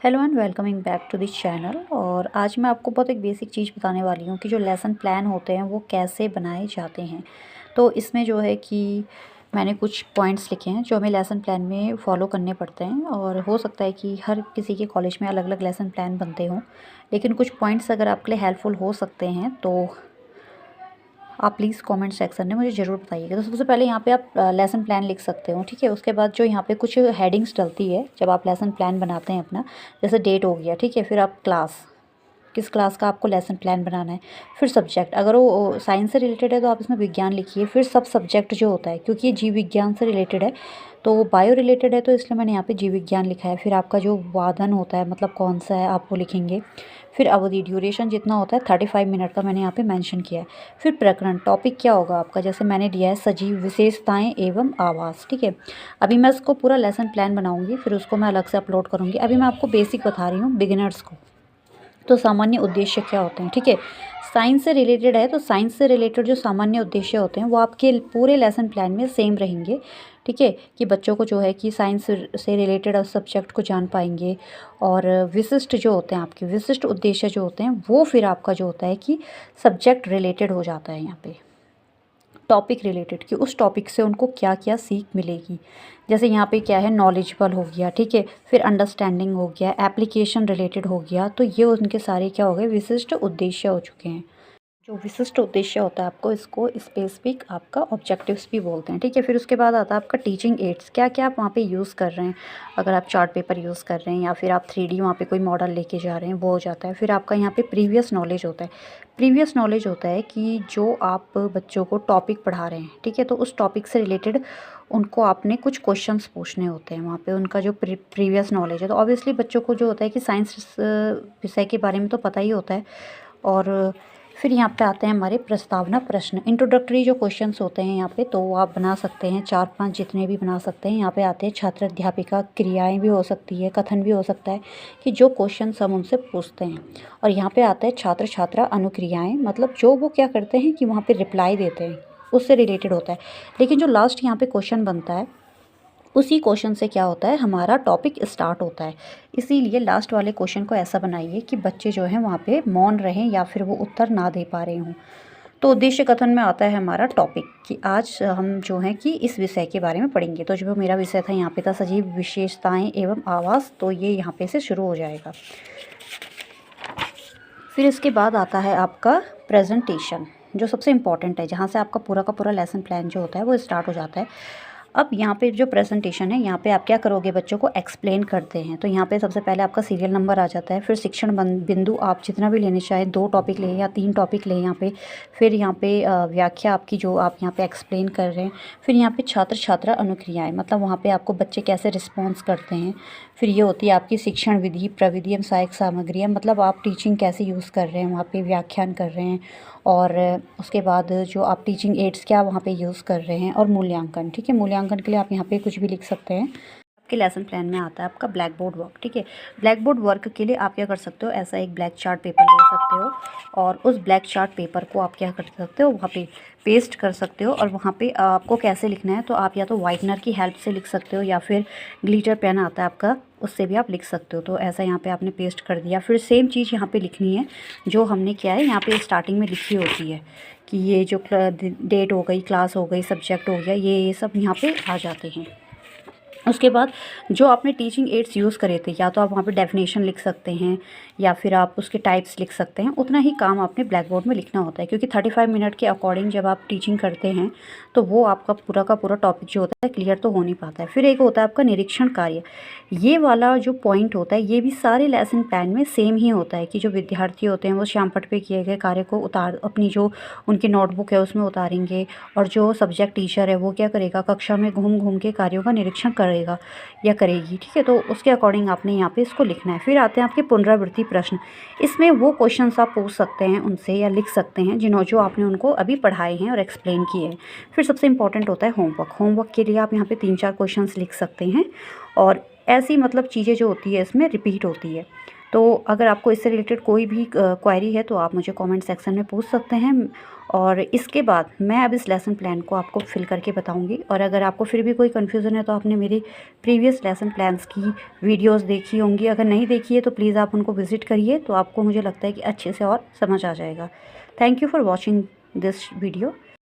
Hello and welcoming back to this channel. और आज मैं आपको बहुत एक बेसिक चीज़ बताने वाली हूँ कि जो लेसन प्लान होते हैं वो कैसे बनाए जाते हैं। तो इसमें जो है कि मैंने कुछ पॉइंट्स लिखे हैं जो हमें लेसन प्लान में फ़ॉलो करने पड़ते हैं, और हो सकता है कि हर किसी के कॉलेज में अलग अलग लेसन प्लान बनते हों, लेकिन कुछ पॉइंट्स अगर आपके लिए हेल्पफुल हो सकते हैं तो आप प्लीज़ कमेंट सेक्शन में मुझे ज़रूर बताइएगा। तो सबसे पहले यहाँ पे आप लेसन प्लान लिख सकते हो, ठीक है। उसके बाद जो यहाँ पे कुछ हेडिंग्स डलती है जब आप लेसन प्लान बनाते हैं अपना, जैसे डेट हो गया, ठीक है। फिर आप क्लास, किस क्लास का आपको लेसन प्लान बनाना है। फिर सब्जेक्ट, अगर वो साइंस से रिलेटेड है तो आप इसमें विज्ञान लिखिए। फिर सब सब्जेक्ट जो होता है, क्योंकि ये जीव विज्ञान से रिलेटेड है तो वो बायो रिलेटेड है, तो इसलिए मैंने यहाँ पे जीव विज्ञान लिखा है। फिर आपका जो वादन होता है, मतलब कौन सा है, आप वो लिखेंगे। फिर अवधि, ड्यूरेशन जितना होता है 35 मिनट का मैंने यहाँ पे मेंशन किया है। फिर प्रकरण, टॉपिक क्या होगा आपका, जैसे मैंने दिया है सजीव, विशेषताएं एवं आवास, ठीक है। अभी मैं इसको पूरा लेसन प्लान बनाऊंगी, फिर उसको मैं अलग से अपलोड करूँगी। अभी मैं आपको बेसिक बता रही हूँ बिगिनर्स को। तो सामान्य उद्देश्य क्या होते हैं, ठीक है। साइंस से रिलेटेड है तो साइंस से रिलेटेड जो सामान्य उद्देश्य होते हैं वो आपके पूरे लेसन प्लान में सेम रहेंगे, ठीक है। कि बच्चों को जो है कि साइंस से रिलेटेड सब्जेक्ट को जान पाएंगे। और विशिष्ट जो होते हैं, आपके विशिष्ट उद्देश्य जो होते हैं वो फिर आपका जो होता है कि सब्जेक्ट रिलेटेड हो जाता है। यहाँ पे टॉपिक रिलेटेड, कि उस टॉपिक से उनको क्या क्या सीख मिलेगी। जैसे यहाँ पे क्या है, नॉलेजेबल हो गया, ठीक है। फिर अंडरस्टैंडिंग हो गया, एप्लीकेशन रिलेटेड हो गया। तो ये उनके सारे क्या हो गए, विशिष्ट उद्देश्य हो चुके हैं। जो विशिष्ट उद्देश्य होता है आपको इसको स्पेसिफिक आपका ऑब्जेक्टिव्स भी बोलते हैं, ठीक है। फिर उसके बाद आता है आपका टीचिंग एड्स, क्या क्या आप वहाँ पे यूज़ कर रहे हैं। अगर आप चार्ट पेपर यूज़ कर रहे हैं या फिर आप 3D वहाँ पे कोई मॉडल लेके जा रहे हैं, वो हो जाता है। फिर आपका यहाँ पे प्रीवियस नॉलेज होता है। प्रीवियस नॉलेज होता है कि जो आप बच्चों को टॉपिक पढ़ा रहे हैं, ठीक है, तो उस टॉपिक से रिलेटेड उनको आपने कुछ क्वेश्चंस पूछने होते हैं वहाँ पे, उनका जो प्रीवियस नॉलेज है। तो ऑब्वियसली बच्चों को जो होता है कि साइंस विषय के बारे में तो पता ही होता है। और फिर यहाँ पे आते हैं हमारे प्रस्तावना प्रश्न, इंट्रोडक्टरी जो क्वेश्चंस होते हैं यहाँ पे, तो वो आप बना सकते हैं 4-5 जितने भी बना सकते हैं। यहाँ पे आते हैं छात्र अध्यापिका क्रियाएं भी हो सकती है, कथन भी हो सकता है कि जो क्वेश्चन हम उनसे पूछते हैं। और यहाँ पे आता है छात्र छात्रा अनुक्रियाएं, मतलब जो वो क्या करते हैं कि वहाँ पे रिप्लाई देते हैं, उससे रिलेटेड होता है। लेकिन जो लास्ट यहाँ पे क्वेश्चन बनता है उसी क्वेश्चन से क्या होता है, हमारा टॉपिक स्टार्ट होता है। इसीलिए लास्ट वाले क्वेश्चन को ऐसा बनाइए कि बच्चे जो हैं वहाँ पे मौन रहें या फिर वो उत्तर ना दे पा रहे हों। तो उद्देश्य कथन में आता है हमारा टॉपिक, कि आज हम जो हैं कि इस विषय के बारे में पढ़ेंगे। तो जो मेरा विषय था यहाँ पे था सजीव, विशेषताएं एवं आवास, तो ये यहाँ पे से शुरू हो जाएगा। फिर इसके बाद आता है आपका प्रेजेंटेशन, जो सबसे इम्पॉर्टेंट है, जहाँ से आपका पूरा का पूरा लेसन प्लान जो होता है वो स्टार्ट हो जाता है। अब यहाँ पे जो प्रेजेंटेशन है, यहाँ पे आप क्या करोगे, बच्चों को एक्सप्लेन करते हैं। तो यहाँ पे सबसे पहले आपका सीरियल नंबर आ जाता है। फिर शिक्षण बिंदु आप जितना भी लेने चाहें, 2 टॉपिक लें या 3 टॉपिक लें यहाँ पे। फिर यहाँ पे व्याख्या आपकी जो आप यहाँ पे एक्सप्लेन कर रहे हैं। फिर यहाँ पे छात्र छात्रा अनुक्रियाएँ, मतलब वहाँ पे आपको बच्चे कैसे रिस्पॉन्स करते हैं। फिर ये होती है आपकी शिक्षण विधि, प्रविधि एवं सहायक सामग्रियाँ, मतलब आप टीचिंग कैसे यूज़ कर रहे हैं, वहाँ पे व्याख्यान कर रहे हैं। और उसके बाद जो आप टीचिंग एड्स क्या वहाँ पे यूज़ कर रहे हैं। और मूल्यांकन, ठीक है। मूल्यांकन के लिए आप यहाँ पे कुछ भी लिख सकते हैं। आपके लेसन प्लान में आता है आपका ब्लैक बोर्ड वर्क, ठीक है। ब्लैक बोर्ड वर्क के लिए आप क्या कर सकते हो, ऐसा एक ब्लैक चार्ट पेपर ले सकते हो, और उस ब्लैक चार्ट पेपर को आप क्या कर सकते हो, वहाँ पे पेस्ट कर सकते हो। और वहाँ पे आपको कैसे लिखना है, तो आप या तो वाइटनर की हेल्प से लिख सकते हो या फिर ग्लिटर पेन आता है आपका, उससे भी आप लिख सकते हो। तो ऐसा यहाँ पे आपने पेस्ट कर दिया। फिर सेम चीज़ यहाँ पे लिखनी है जो हमने क्या है यहाँ पे स्टार्टिंग में लिखी होती है, कि ये जो डेट हो गई, क्लास हो गई, सब्जेक्ट हो गया, ये सब यहाँ पे आ जाते हैं। उसके बाद जो आपने टीचिंग एड्स यूज़ करे थे, या तो आप वहाँ पे डेफिनेशन लिख सकते हैं या फिर आप उसके टाइप्स लिख सकते हैं। उतना ही काम आपने ब्लैक बोर्ड में लिखना होता है, क्योंकि 35 मिनट के अकॉर्डिंग जब आप टीचिंग करते हैं तो वो आपका पूरा का पूरा टॉपिक जो होता है क्लियर तो हो नहीं पाता है। फिर एक होता है आपका निरीक्षण कार्य, ये वाला जो पॉइंट होता है ये भी सारे लेसन प्लान में सेम ही होता है, कि जो विद्यार्थी होते हैं वो श्यामपट्ट पे किए गए कार्य को अपनी जो उनकी नोटबुक है उसमें उतारेंगे। और जो सब्जेक्ट टीचर है वो क्या करेगा, कक्षा में घूम घूम के कार्यों का निरीक्षण करेगा या करेगी, ठीक है। तो उसके अकॉर्डिंग आपने यहाँ पे इसको लिखना है। फिर आते हैं आपके पुनरावृत्ति प्रश्न, इसमें वो क्वेश्चंस आप पूछ सकते हैं उनसे या लिख सकते हैं जो आपने उनको अभी पढ़ाए हैं और एक्सप्लेन किए हैं। फिर सबसे इंपॉर्टेंट होता है होमवर्क। होमवर्क के लिए आप यहाँ पे 3-4 क्वेश्चंस लिख सकते हैं, और ऐसी मतलब चीज़ें जो होती है इसमें रिपीट होती है। तो अगर आपको इससे रिलेटेड कोई भी क्वेरी है तो आप मुझे कमेंट सेक्शन में पूछ सकते हैं, और इसके बाद मैं अब इस लेसन प्लान को आपको फिल करके बताऊंगी। और अगर आपको फिर भी कोई कन्फ्यूज़न है तो आपने मेरी प्रीवियस लेसन प्लान्स की वीडियोस देखी होंगी, अगर नहीं देखी है तो प्लीज़ आप उनको विज़िट करिए, तो आपको मुझे लगता है कि अच्छे से और समझ आ जाएगा। Thank you for watching this video.